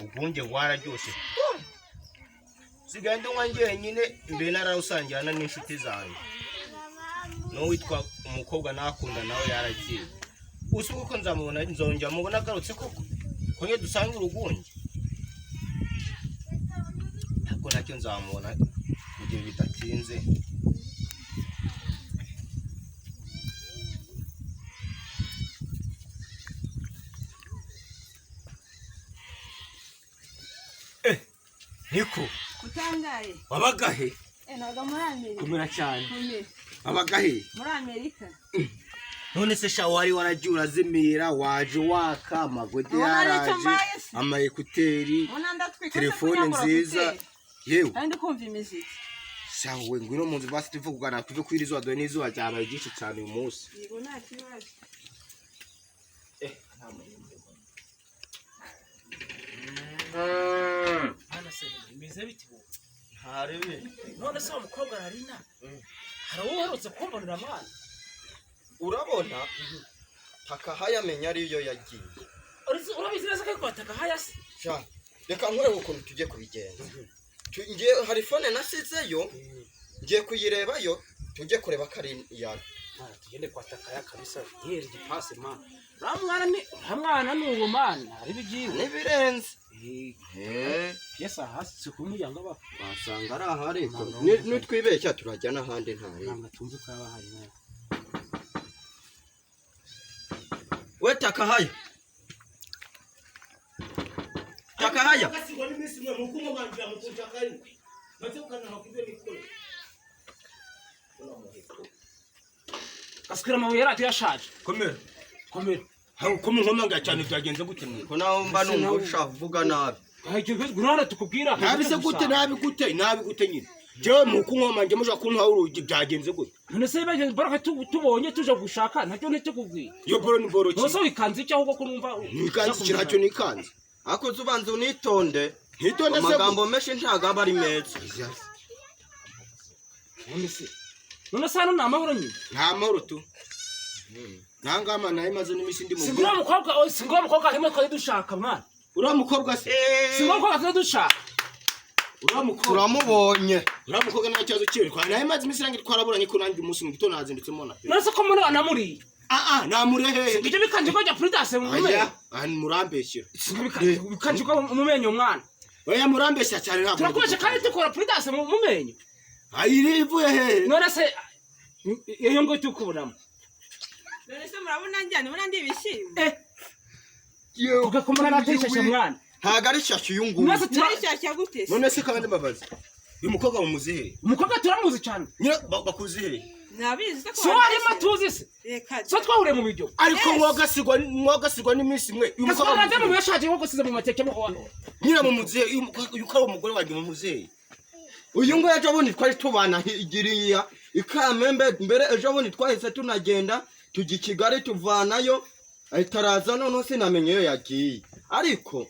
ugunje wararyoshe sigande wanjye nyine mbe nararusangira n'inshuti zanjye no witwa umukobwa nakunda nawe yaragiye usuko ko nzamubona nzongera mubona garutse koko konye dusanga urugunje ntabwo nacyo nzamubona mu gihe bidatinze Niko kutangaye wabagahe naga muri Amerika kumera cyane wabagahe muri Amerika none se shawari warajura zimira waje waka amagode yaraje amayekuteri telefone nziza yewe kandi kumva imiziki shawe ngwino munzu basi tuvugana tuve kwirizo adone n'izuba ryabaye gishi cyane uyu munsi yego nta kibazo Ana se imeze biti bo harebe none se umukobwa ararina harawoherutse kumbonera mwana urabona takahaya menya ariyo yagiye urabizi neza ko takahaya se sha reka nkore ukuntu tujye kubigenza ngiye hari phone nasizeyo ngiye kuyirebayo tujye kureba kari yari tugende kwa takaya kabisa yeri gipase ma ramwana n'uwo mana ari bigiwe nibirenze yesa hasi kumujyanga ba basanga ari ahari nitwibeshya turajya n'ahandi ntari nanga tumve ko abahari nayo we takahaya Kasigwa n'imisi mwe mukumo bangira mukunja kari maze ukana hakibyo nikole kasikira mu yera tuyashaje komera hawo komu nkomanga cyane byagenze gute mwe ko naho mba numva vuga nabi hajye gurana tukubwira nabise gute nabi gute nyine je mukunkomanje muja kuntu urugi byagenze gute none se baje baraka tubonye tuje gushaka ntacyo ntekubwira yo boro ni boro nose wikanze icyo ahubwo ko numva nikanze kiracyo nikanze ako zubanze unitonde hitonde se amagambo menshi ntagaba ari meza none se hano namahoro nyine nta mahoro tu nangama naye maze n'imisi ndi mu singura mukobwa himwe twari dushaka mwana ura mukobwa se singura mukobwa twari dushaka uramubonye ura mukobwa nta cyazo kiwe kwa naye maze imisi rangi twaraburanye ko nanjye umunsi mu gitondo nazindutse mona none se ko muri anamuri namure hehe ibyo bikanje ko jya prudence mu menyo murambeshyira bikanje ko mu menyo mwana oya murambeshya cyane ntabwo turakoresha kandi dukora prudence mu menyo ayirivuye hehe none se iyo ngo tukubonamo none se murabona njyane murandi ibishimwe ugakomana natishashe mwana ntago ari shashyu yungu none se turashaka gute none se kandi mbabaza uyu mukobwa mu muzihe umukobwa turamuzi cyane nyine bakuzihe nabizi ko so arimo tuzi reka so twahuriye mu bijyo ariko mwogasigwa n'iminsi imwe uyu mukobwa mukobwa mu yashaje nko gusiza mu mateke mu nyine mu muzihe uyu ko umugore wagiye mu muzihe uyu ngo ejo bundi twari tubana igiriya ikamembe mbere ejo bundi twahise tunagenda tujya Kigali tuvanayo ahitaraza none sinamenye yo yagiye ariko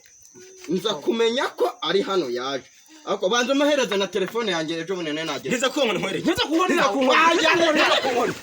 nza kumenya ko ari hano yaje ako banze mahereza na telefone yanjye ejo bundi nageze ntiza kunkora ntiza kunkora